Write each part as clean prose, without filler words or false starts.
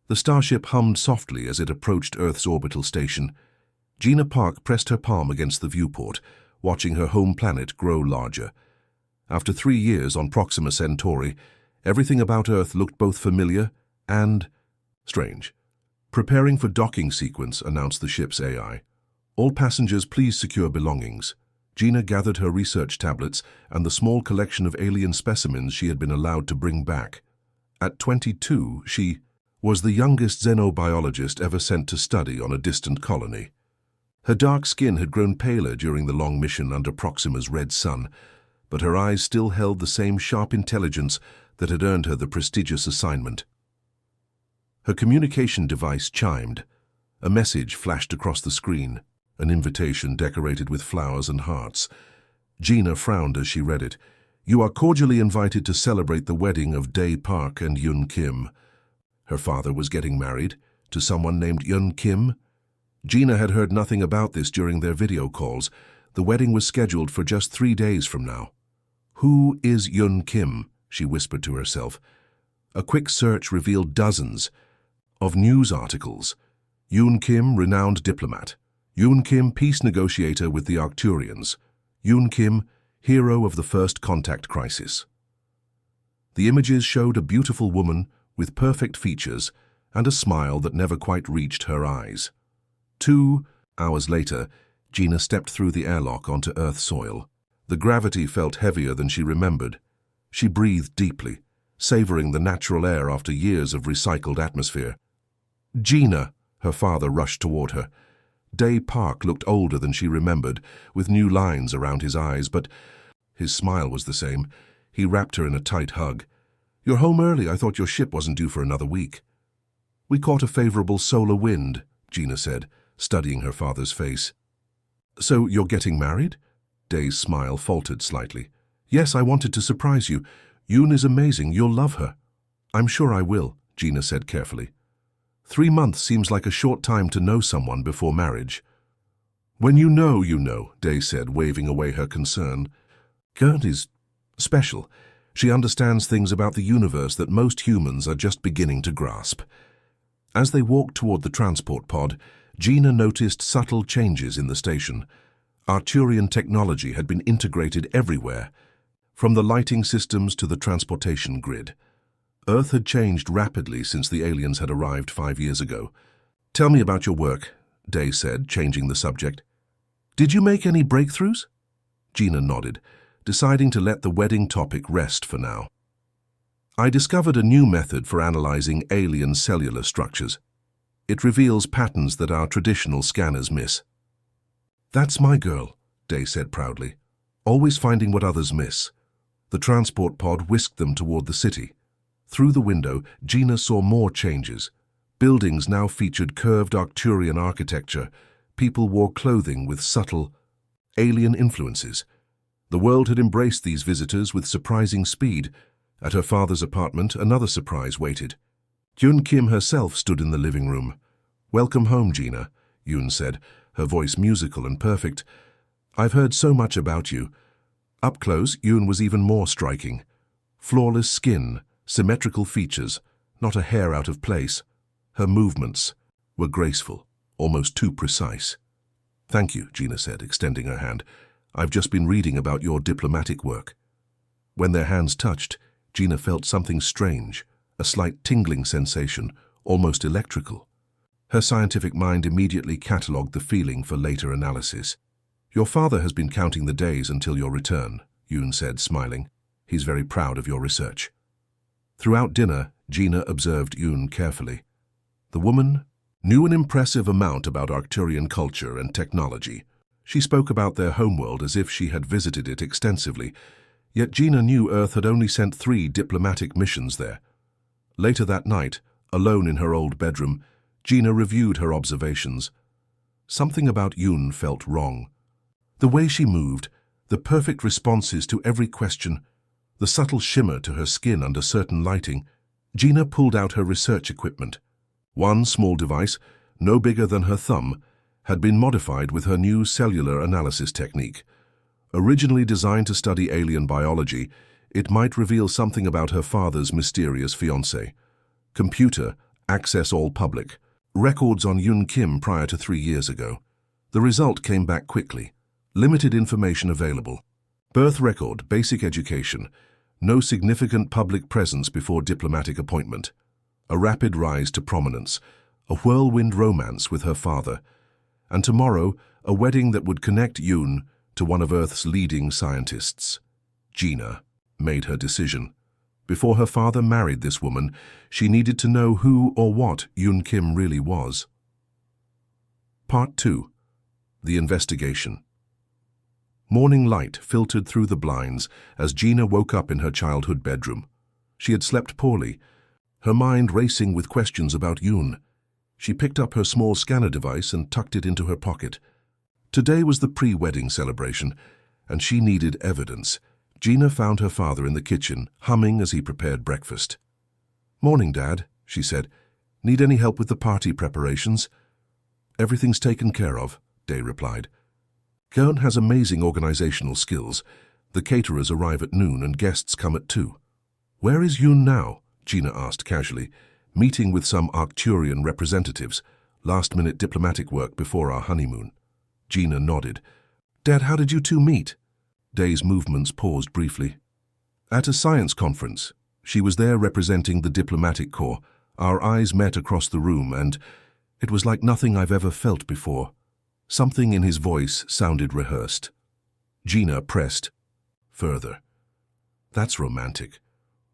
The starship hummed softly as it approached Earth's orbital station. Gina Park pressed her palm against the viewport, watching her home planet grow larger. After 3 years on Proxima Centauri, everything about Earth looked both familiar and strange. "Preparing for docking sequence," announced the ship's AI. "All passengers, please secure belongings." Gina gathered her research tablets and the small collection of alien specimens she had been allowed to bring back. At 22, she was the youngest xenobiologist ever sent to study on a distant colony. Her dark skin had grown paler during the long mission under Proxima's red sun, but her eyes still held the same sharp intelligence that had earned her the prestigious assignment. Her communication device chimed. A message flashed across the screen, an invitation decorated with flowers and hearts. Gina frowned as she read it. "You are cordially invited to celebrate the wedding of Dae Park and Yoon Kim." Her father was getting married to someone named Yoon Kim. Gina had heard nothing about this during their video calls. The wedding was scheduled for just 3 days from now. "Who is Yoon Kim?" she whispered to herself. A quick search revealed dozens of news articles. Yoon Kim, renowned diplomat. Yoon Kim, peace negotiator with the Arcturians. Yoon Kim, hero of the first contact crisis. The images showed a beautiful woman with perfect features and a smile that never quite reached her eyes. 2 hours later, Gina stepped through the airlock onto Earth soil. The gravity felt heavier than she remembered. She breathed deeply, savoring the natural air after years of recycled atmosphere. "Gina!" Her father rushed toward her. Dae Park looked older than she remembered, with new lines around his eyes, but his smile was the same. He wrapped her in a tight hug. "You're home early. I thought your ship wasn't due for another week." "We caught a favorable solar wind," Gina said, studying her father's face. "So you're getting married?" Dae's smile faltered slightly. "Yes, I wanted to surprise you. Yoon is amazing. You'll love her." "I'm sure I will," Gina said carefully. 3 months seems like a short time to know someone before marriage. "When you know," Dae said, waving away her concern. "Gert is special. She understands things about the universe that most humans are just beginning to grasp." As they walked toward the transport pod, Gina noticed subtle changes in the station. Arcturian technology had been integrated everywhere, from the lighting systems to the transportation grid. Earth had changed rapidly since the aliens had arrived 5 years ago. "Tell me about your work," Dae said, changing the subject. "Did you make any breakthroughs?" Gina nodded, deciding to let the wedding topic rest for now. "I discovered a new method for analyzing alien cellular structures. It reveals patterns that our traditional scanners miss." "That's my girl," Dae said proudly, "always finding what others miss." The transport pod whisked them toward the city. Through the window, Gina saw more changes. Buildings now featured curved Arcturian architecture. People wore clothing with subtle alien influences. The world had embraced these visitors with surprising speed. At her father's apartment, another surprise waited. Yoon Kim herself stood in the living room. "Welcome home, Gina," Yoon said, her voice musical and perfect. "I've heard so much about you." Up close, Yoon was even more striking. Flawless skin, symmetrical features, not a hair out of place. Her movements were graceful, almost too precise. "Thank you," Gina said, extending her hand. "I've just been reading about your diplomatic work." When their hands touched, Gina felt something strange, a slight tingling sensation, almost electrical. Her scientific mind immediately catalogued the feeling for later analysis. "Your father has been counting the days until your return," Yoon said, smiling. "He's very proud of your research." Throughout dinner, Gina observed Yoon carefully. The woman knew an impressive amount about Arcturian culture and technology. She spoke about their homeworld as if she had visited it extensively, yet Gina knew Earth had only sent 3 diplomatic missions there. Later that night, alone in her old bedroom, Gina reviewed her observations. Something about Yoon felt wrong. The way she moved, the perfect responses to every question, the subtle shimmer to her skin under certain lighting. Gina pulled out her research equipment. One small device, no bigger than her thumb, had been modified with her new cellular analysis technique. Originally designed to study alien biology, it might reveal something about her father's mysterious fiancé. Computer Access all public. Records on Yoon Kim prior to 3 years ago. The result came back quickly. Limited information available. Birth record, basic education. No significant public presence before diplomatic appointment. A rapid rise to prominence. A whirlwind romance with her father. And tomorrow, a wedding that would connect Yoon to one of Earth's leading scientists. Gina made her decision. Before her father married this woman, she needed to know who or what Yoon Kim really was. Part 2. The Investigation. Morning light filtered through the blinds as Gina woke up in her childhood bedroom. She had slept poorly, her mind racing with questions about Yoon. She picked up her small scanner device and tucked it into her pocket. Today was the pre-wedding celebration, and she needed evidence. Gina found her father in the kitchen, humming as he prepared breakfast. "Morning, Dad," she said. "Need any help with the party preparations?" "Everything's taken care of," Day replied. Kern has amazing organizational skills. The caterers arrive at noon and guests come at 2. "Where is Yoon now?" Gina asked casually. "Meeting with some Arcturian representatives. Last-minute diplomatic work before our honeymoon." Gina nodded. "Dad, how did you two meet?" Day's movements paused briefly. "At a science conference. She was there representing the diplomatic corps. Our eyes met across the room and it was like nothing I've ever felt before." Something in his voice sounded rehearsed. Gina pressed further. "That's romantic.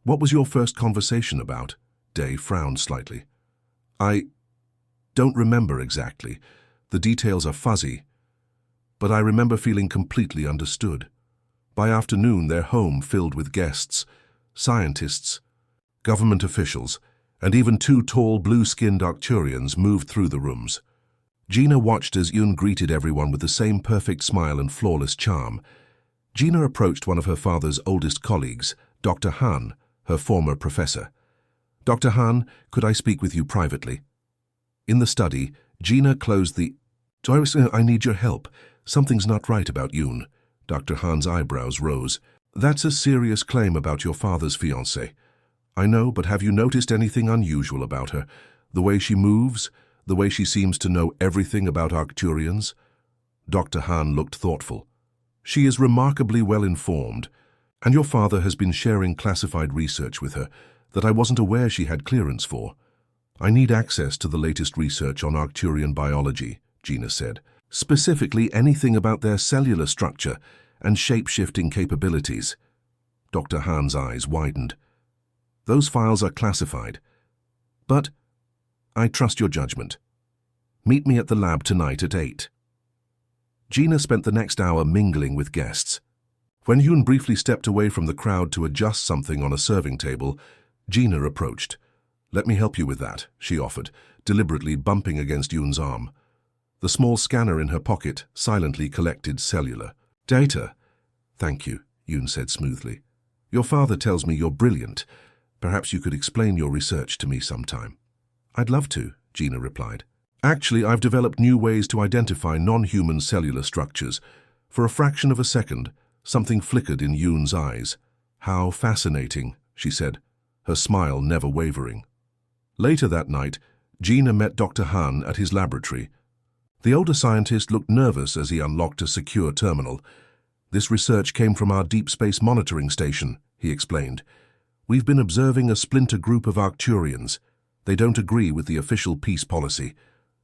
What was your first conversation about?" Day frowned slightly. "I don't remember exactly. The details are fuzzy. But I remember feeling completely understood. By afternoon, their home filled with guests, scientists, government officials, and even 2 tall, blue-skinned Arcturians moved through the rooms. Gina watched as Yoon greeted everyone with the same perfect smile and flawless charm. Gina approached one of her father's oldest colleagues, Dr. Han, her former professor. "Dr. Han, could I speak with you privately?" In the study, Gina closed the... "I need your help. Something's not right about Yoon." Dr. Han's eyebrows rose. "That's a serious claim about your father's fiancée. I know, but have you noticed anything unusual about her? The way she moves? The way she seems to know everything about Arcturians?" Dr. Han looked thoughtful. "She is remarkably well-informed, and your father has been sharing classified research with her that I wasn't aware she had clearance for. I need access to the latest research on Arcturian biology," Gina said. "Specifically anything about their cellular structure and shape-shifting capabilities." Dr. Han's eyes widened. "Those files are classified. But I trust your judgment. Meet me at the lab tonight at 8. Gina spent the next hour mingling with guests. When Yoon briefly stepped away from the crowd to adjust something on a serving table, Gina approached. "Let me help you with that," she offered, deliberately bumping against Yoon's arm. The small scanner in her pocket silently collected cellular data. "Thank you," Yoon said smoothly. "Your father tells me you're brilliant. Perhaps you could explain your research to me sometime." "I'd love to," Gina replied. "Actually, I've developed new ways to identify non-human cellular structures. For a fraction of a second, something flickered in Yoon's eyes. "How fascinating," she said, her smile never wavering. Later that night, Gina met Dr. Han at his laboratory. The older scientist looked nervous as he unlocked a secure terminal. "This research came from our deep space monitoring station," he explained. "We've been observing a splinter group of Arcturians. They don't agree with the official peace policy."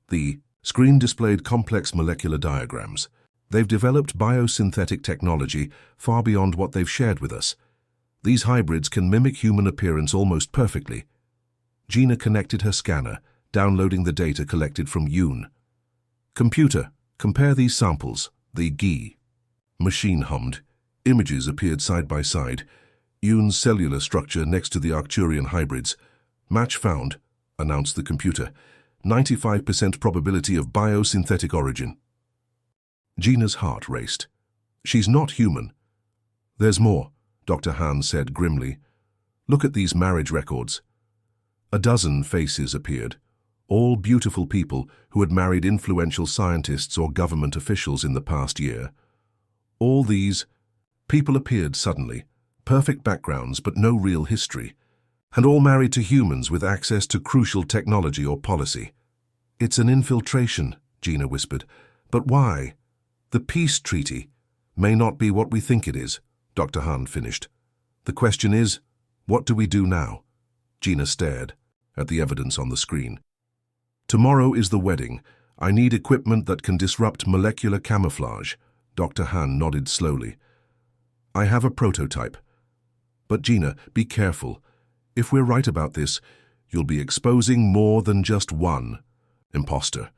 The screen displayed complex molecular diagrams. "They've developed biosynthetic technology far beyond what they've shared with us. These hybrids can mimic human appearance almost perfectly." Gina connected her scanner, downloading the data collected from Yoon. "Computer, compare these samples," the GI. Machine hummed. Images appeared side by side. Yoon's cellular structure next to the Arcturian hybrids. "Match found," announced the computer. 95% probability of biosynthetic origin." Gina's heart raced. "She's not human." "There's more," Dr. Han said grimly. "Look at these marriage records." A dozen faces appeared, all beautiful people who had married influential scientists or government officials in the past year. All these people appeared suddenly, perfect backgrounds but no real history. And all married to humans with access to crucial technology or policy. It's an infiltration, Gina whispered. But why? The peace treaty may not be what we think it is, Dr. Han finished. The question is, what do we do now? Gina stared at the evidence on the screen. Tomorrow is the wedding. I need equipment that can disrupt molecular camouflage. Dr. Han nodded slowly. I have a prototype. But Gina, be careful. If we're right about this, you'll be exposing more than just one imposter.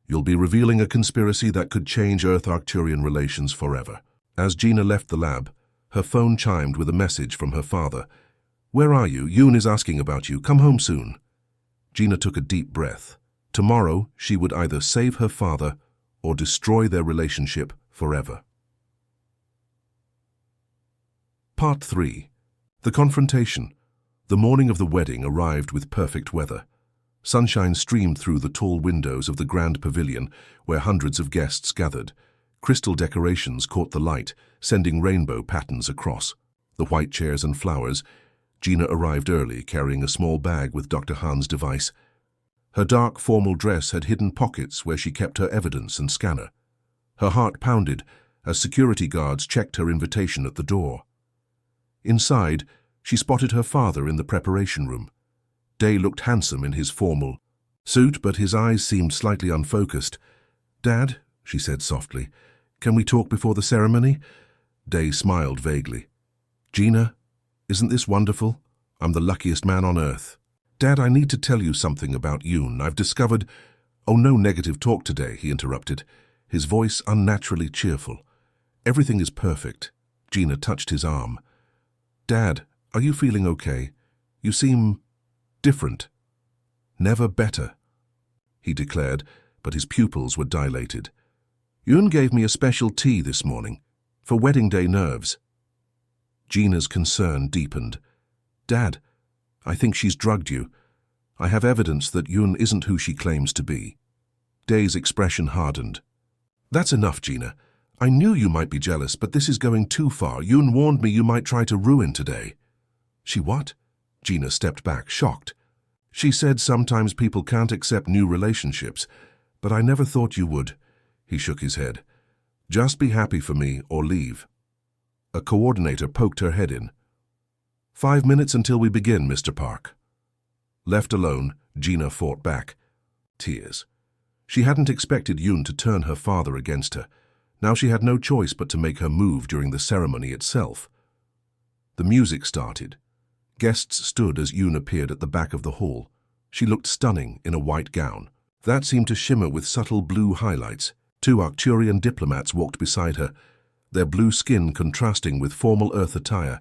You'll be revealing a conspiracy that could change Earth-Arcturian relations forever. As Gina left the lab, her phone chimed with a message from her father. Where are you? Yoon is asking about you. Come home soon. Gina took a deep breath. Tomorrow, she would either save her father or destroy their relationship forever. Part 3. The confrontation. The morning of the wedding arrived with perfect weather. Sunshine streamed through the tall windows of the grand pavilion where hundreds of guests gathered. Crystal decorations caught the light, sending rainbow patterns across. The white chairs and flowers. Gina arrived early, carrying a small bag with Dr. Han's device. Her dark, formal dress had hidden pockets where she kept her evidence and scanner. Her heart pounded as security guards checked her invitation at the door. Inside, she spotted her father in the preparation room. Day looked handsome in his formal suit, but his eyes seemed slightly unfocused. Dad, she said softly, can we talk before the ceremony? Day smiled vaguely. Gina, isn't this wonderful? I'm the luckiest man on earth. Dad, I need to tell you something about Yoon. I've discovered— Oh, no negative talk today, he interrupted, his voice unnaturally cheerful. Everything is perfect. Gina touched his arm. Dad, are you feeling okay? You seem different. Never better, he declared, but his pupils were dilated. Yoon gave me a special tea this morning, for wedding day nerves. Gina's concern deepened. Dad, I think she's drugged you. I have evidence that Yoon isn't who she claims to be. Day's expression hardened. That's enough, Gina. I knew you might be jealous, but this is going too far. Yoon warned me you might try to ruin today. She what? Gina stepped back, shocked. She said sometimes people can't accept new relationships, but I never thought you would. He shook his head. Just be happy for me or leave. A coordinator poked her head in. 5 minutes until we begin, Mr. Park. Left alone, Gina fought back. Tears. She hadn't expected Yoon to turn her father against her. Now she had no choice but to make her move during the ceremony itself. The music started. Guests stood as Yoon appeared at the back of the hall. She looked stunning in a white gown. That seemed to shimmer with subtle blue highlights. 2 Arcturian diplomats walked beside her, their blue skin contrasting with formal Earth attire.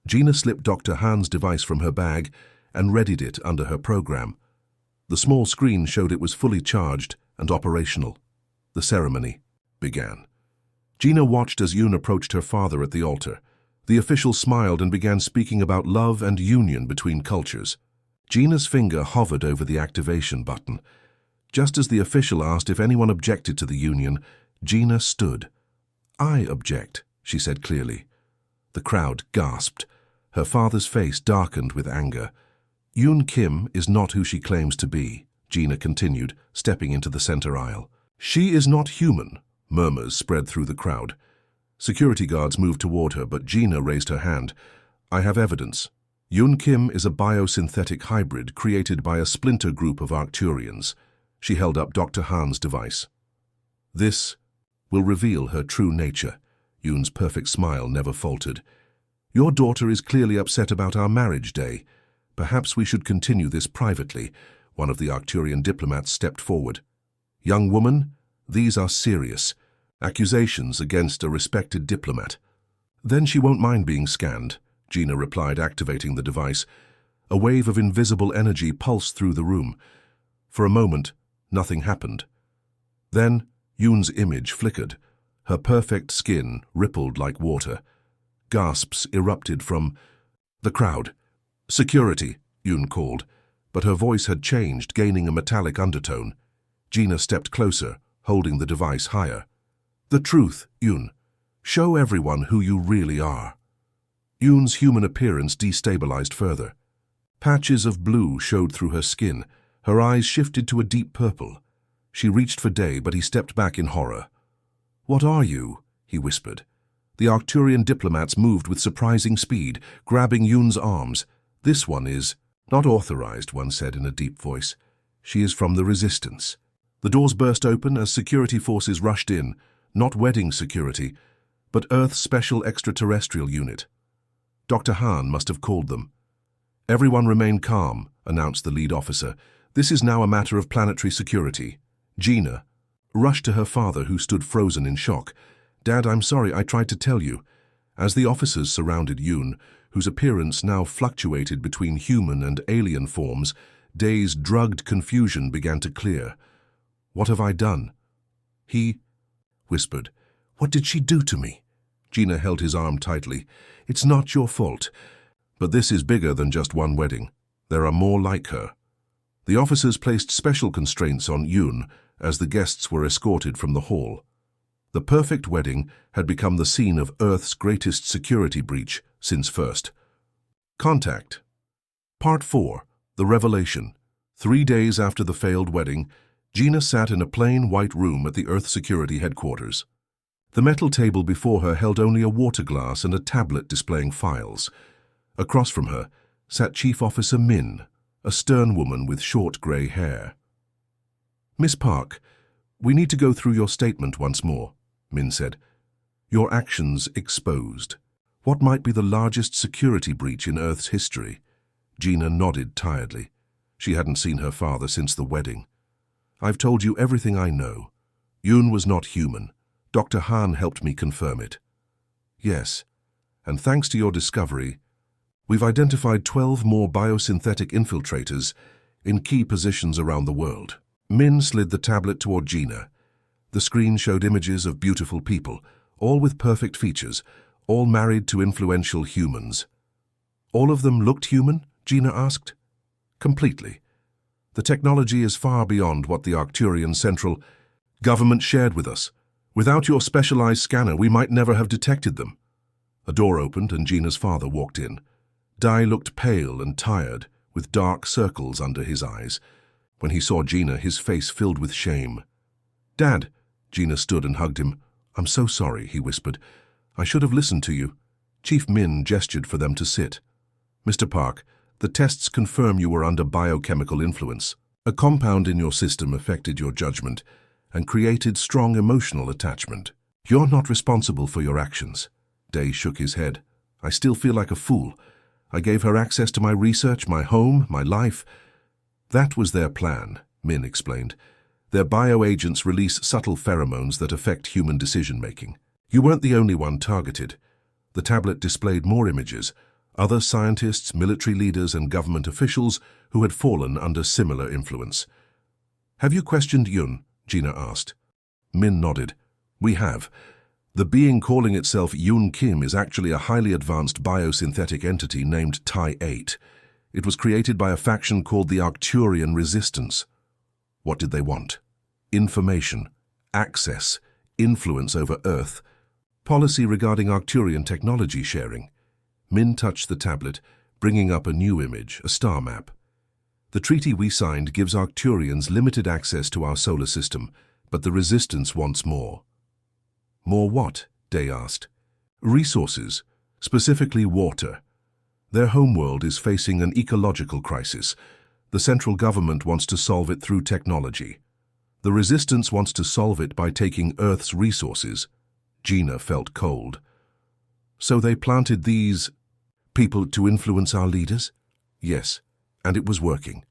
Gina slipped Dr. Han's device from her bag and readied it under her program. The small screen showed it was fully charged and operational. The ceremony began. Gina watched as Yoon approached her father at the altar. The official smiled and began speaking about love and union between cultures. Gina's finger hovered over the activation button. Just as the official asked if anyone objected to the union, Gina stood. I object, she said clearly. The crowd gasped. Her father's face darkened with anger. Yoon Kim is not who she claims to be, Gina continued, stepping into the center aisle. She is not human, murmurs spread through the crowd. Security guards moved toward her, but Gina raised her hand. I have evidence. Yoon Kim is a biosynthetic hybrid created by a splinter group of Arcturians. She held up Dr. Han's device. This will reveal her true nature. Yoon's perfect smile never faltered. Your daughter is clearly upset about our marriage day. Perhaps we should continue this privately. One of the Arcturian diplomats stepped forward. Young woman, these are serious. Accusations against a respected diplomat. Then she won't mind being scanned, Gina replied, activating the device. A wave of invisible energy pulsed through the room. For a moment, nothing happened. Then, Yoon's image flickered. Her perfect skin rippled like water. Gasps erupted from the crowd. Security, Yoon called, but her voice had changed, gaining a metallic undertone. Gina stepped closer, holding the device higher. The truth, Yoon. Show everyone who you really are. Yoon's human appearance destabilized further. Patches of blue showed through her skin. Her eyes shifted to a deep purple. She reached for Day, but he stepped back in horror. "What are you?" he whispered. The Arcturian diplomats moved with surprising speed, grabbing Yoon's arms. "This one is not authorized," one said in a deep voice. "She is from the Resistance." The doors burst open as security forces rushed in, not wedding security, but Earth's special extraterrestrial unit. Dr. Han must have called them. "Everyone remain calm," announced the lead officer. "This is now a matter of planetary security." Gina rushed to her father, who stood frozen in shock. "Dad, I'm sorry, I tried to tell you." As the officers surrounded Yoon, whose appearance now fluctuated between human and alien forms, Day's drugged confusion began to clear. "What have I done?" He whispered. "What did she do to me?" Gina held his arm tightly. "It's not your fault. But this is bigger than just one wedding. There are more like her." The officers placed special constraints on Yoon as the guests were escorted from the hall. The perfect wedding had become the scene of Earth's greatest security breach since first. Contact. Part 4. The Revelation. 3 days after the failed wedding, Gina sat in a plain white room at the Earth Security Headquarters. The metal table before her held only a water glass and a tablet displaying files. Across from her sat Chief Officer Min, a stern woman with short grey hair. "Miss Park, we need to go through your statement once more," Min said. "Your actions exposed. What might be the largest security breach in Earth's history?" Gina nodded tiredly. She hadn't seen her father since the wedding. "I've told you everything I know. Yoon was not human. Dr. Han helped me confirm it." "Yes, and thanks to your discovery, we've identified 12 more biosynthetic infiltrators in key positions around the world." Min slid the tablet toward Gina. The screen showed images of beautiful people, all with perfect features, all married to influential humans. "All of them looked human?" Gina asked. "Completely. The technology is far beyond what the Arcturian Central Government shared with us. Without your specialized scanner, we might never have detected them." A door opened and Gina's father walked in. Dai looked pale and tired, with dark circles under his eyes. When he saw Gina, his face filled with shame. "Dad," Gina stood and hugged him. "I'm so sorry," he whispered. "I should have listened to you." Chief Min gestured for them to sit. "Mr. Park, the tests confirm you were under biochemical influence. A compound in your system affected your judgment and created strong emotional attachment. You're not responsible for your actions." Day shook his head. "I still feel like a fool. I gave her access to my research, my home, my life." "That was their plan," Min explained. "Their bioagents release subtle pheromones that affect human decision-making. You weren't the only one targeted." The tablet displayed more images, other scientists, military leaders, and government officials who had fallen under similar influence. "Have you questioned Yoon?" Gina asked. Min nodded. "We have. The being calling itself Yoon Kim is actually a highly advanced biosynthetic entity named Tai-8. It was created by a faction called the Arcturian Resistance." What did they want? Information, access, influence over Earth, policy regarding Arcturian technology sharing. Min touched the tablet, bringing up a new image, a star map. "The treaty we signed gives Arcturians limited access to our solar system, but the Resistance wants more." "More what?" Day asked. "Resources, specifically water. Their homeworld is facing an ecological crisis. The central government wants to solve it through technology. The Resistance wants to solve it by taking Earth's resources." Gina felt cold. "So they planted these people to influence our leaders?" "Yes, and it was working.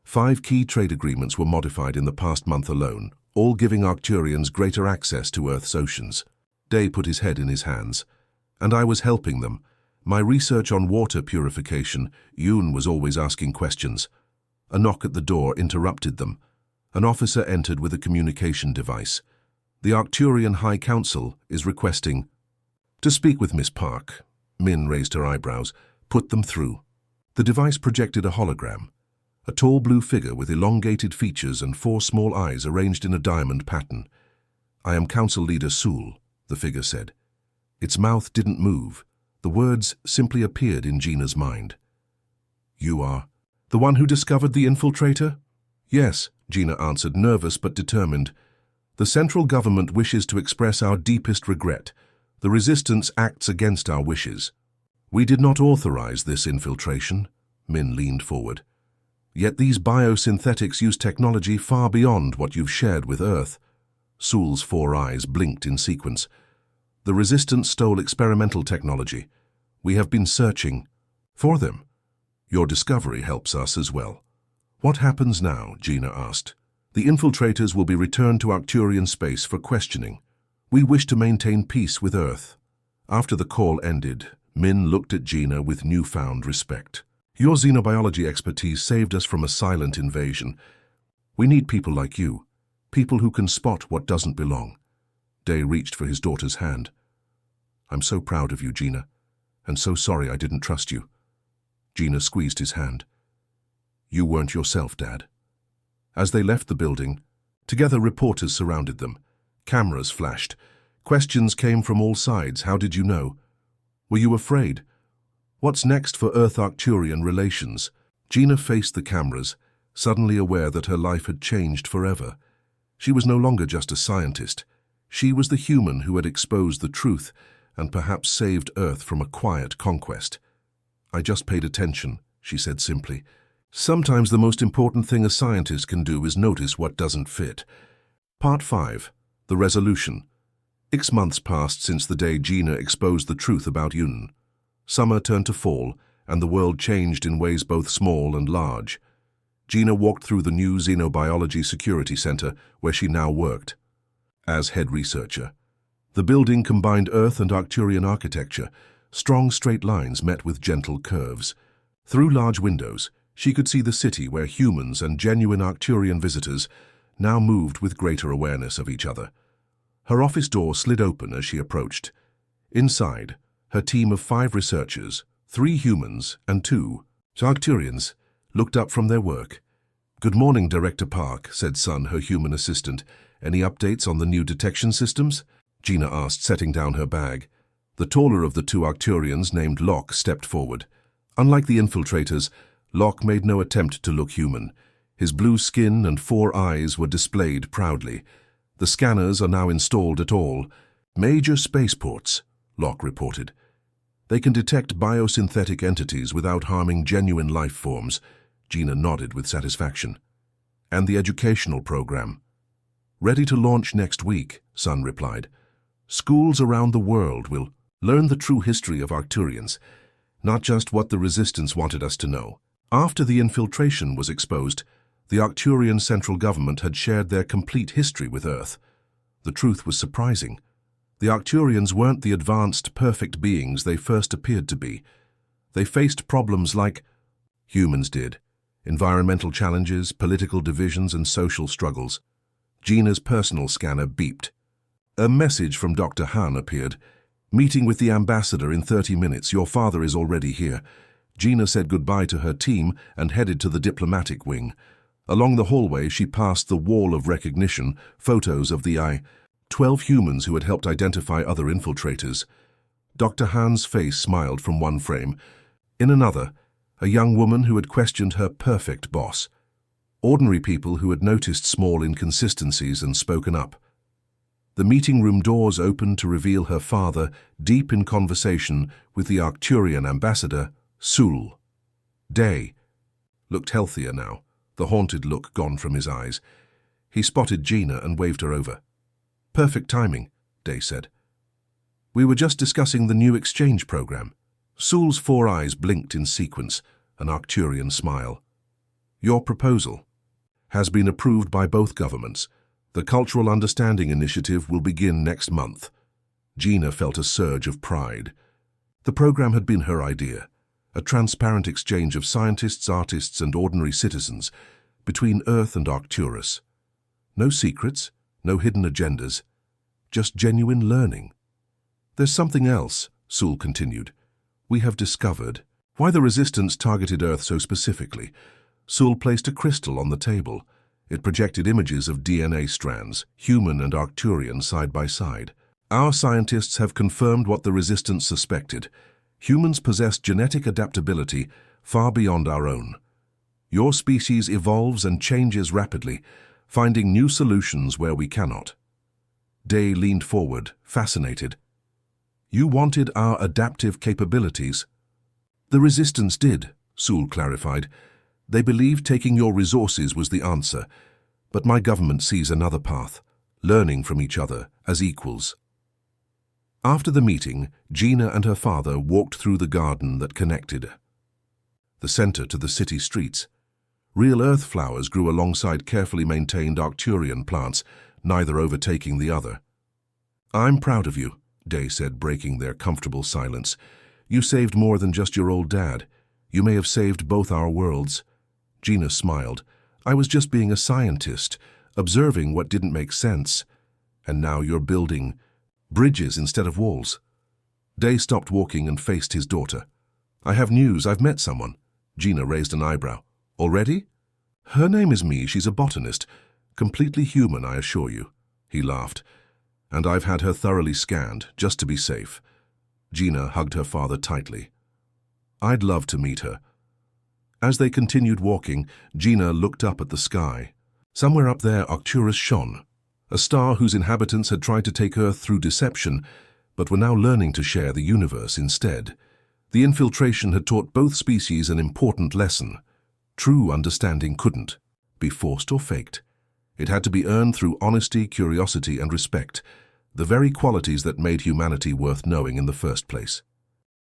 5 key trade agreements were modified in the past month alone, all giving Arcturians greater access to Earth's oceans." Day put his head in his hands. "And I was helping them. My research on water purification, Yoon was always asking questions." A knock at the door interrupted them. An officer entered with a communication device. "The Arcturian High Council is requesting to speak with Miss Park." Min raised her eyebrows. "Put them through." The device projected a hologram. A tall blue figure with elongated features and 4 small eyes arranged in a diamond pattern. "I am Council Leader Sul," the figure said. Its mouth didn't move. The words simply appeared in Gina's mind. "You are The one who discovered the infiltrator? Yes, Gina answered, nervous but determined. The central government wishes to express our deepest regret. The resistance acts against our wishes. We did not authorize this infiltration. Min leaned forward. Yet these biosynthetics use technology far beyond what you've shared with Earth. Sul's 4 eyes blinked in sequence. The resistance stole experimental technology. We have been searching for them. Your discovery helps us as well. What happens now? Gina asked. The infiltrators will be returned to Arcturian space for questioning. We wish to maintain peace with Earth. After the call ended, Min looked at Gina with newfound respect. Your xenobiology expertise saved us from a silent invasion. We need people like you, people who can spot what doesn't belong. Day reached for his daughter's hand. I'm so proud of you, Gina, and so sorry I didn't trust you. Gina squeezed his hand. You weren't yourself, Dad. As they left the building, together reporters surrounded them. Cameras flashed. Questions came from all sides. How did you know? Were you afraid? What's next for Earth-Arcturian relations? Gina faced the cameras, suddenly aware that her life had changed forever. She was no longer just a scientist. She was the human who had exposed the truth and perhaps saved Earth from a quiet conquest. I just paid attention, she said simply. Sometimes the most important thing a scientist can do is notice what doesn't fit. Part 5. The Resolution. 6 months passed since the day Gina exposed the truth about Yun. Summer turned to fall, and the world changed in ways both small and large. Gina walked through the new Xenobiology Security Center, where she now worked as head researcher. The building combined Earth and Arcturian architecture. Strong straight lines met with gentle curves. Through large windows, she could see the city where humans and genuine Arcturian visitors now moved with greater awareness of each other. Her office door slid open as she approached. Inside, her team of 5 researchers, 3 humans and 2 Arcturians, looked up from their work. Good morning, Director Park, said Sun, her human assistant. Any updates on the new detection systems? Gina asked, setting down her bag. The taller of the 2 Arcturians, named Locke, stepped forward. Unlike the infiltrators, Locke made no attempt to look human. His blue skin and 4 eyes were displayed proudly. The scanners are now installed at all major spaceports, Locke reported. They can detect biosynthetic entities without harming genuine life forms. Gina nodded with satisfaction. And the educational program? Ready to launch next week, Sun replied. Schools around the world will learn the true history of Arcturians, not just what the Resistance wanted us to know. After the infiltration was exposed, the Arcturian central government had shared their complete history with Earth. The truth was surprising. The Arcturians weren't the advanced, perfect beings they first appeared to be. They faced problems like humans did: environmental challenges, political divisions, and social struggles. Gina's personal scanner beeped. A message from Dr. Han appeared. Meeting with the ambassador in 30 minutes. Your father is already here. Gina said goodbye to her team and headed to the diplomatic wing. Along the hallway, she passed the wall of recognition, photos of the 12 humans who had helped identify other infiltrators. Dr. Han's face smiled from one frame. In another, a young woman who had questioned her perfect boss. Ordinary people who had noticed small inconsistencies and spoken up. The meeting room doors opened to reveal her father, deep in conversation with the Arcturian ambassador, Sul. Day looked healthier now, the haunted look gone from his eyes. He spotted Gina and waved her over. Perfect timing, Day said. We were just discussing the new exchange program. Sul's 4 eyes blinked in sequence, an Arcturian smile. Your proposal has been approved by both governments. The Cultural Understanding Initiative will begin next month. Gina felt a surge of pride. The program had been her idea, a transparent exchange of scientists, artists, and ordinary citizens between Earth and Arcturus. No secrets, no hidden agendas, just genuine learning. There's something else, Sul continued. We have discovered why the Resistance targeted Earth so specifically. Sul placed a crystal on the table. It projected images of DNA strands, human and Arcturian side by side. Our scientists have confirmed what the Resistance suspected. Humans possess genetic adaptability far beyond our own. Your species evolves and changes rapidly, finding new solutions where we cannot. Day leaned forward, fascinated. You wanted our adaptive capabilities. The Resistance did, Sul clarified. They believed taking your resources was the answer, but my government sees another path, learning from each other as equals. After the meeting, Gina and her father walked through the garden that connected the center to the city streets. Real Earth flowers grew alongside carefully maintained Arcturian plants, neither overtaking the other. I'm proud of you, Day said, breaking their comfortable silence. You saved more than just your old dad. You may have saved both our worlds. Gina smiled. I was just being a scientist, observing what didn't make sense. And now you're building bridges instead of walls. Day stopped walking and faced his daughter. I have news. I've met someone. Gina raised an eyebrow. Already? Her name is Me. She's a botanist. Completely human, I assure you. He laughed. And I've had her thoroughly scanned, just to be safe. Gina hugged her father tightly. I'd love to meet her. As they continued walking, Gina looked up at the sky. Somewhere up there, Arcturus shone, a star whose inhabitants had tried to take Earth through deception, but were now learning to share the universe instead. The infiltration had taught both species an important lesson. True understanding couldn't be forced or faked. It had to be earned through honesty, curiosity, and respect, the very qualities that made humanity worth knowing in the first place.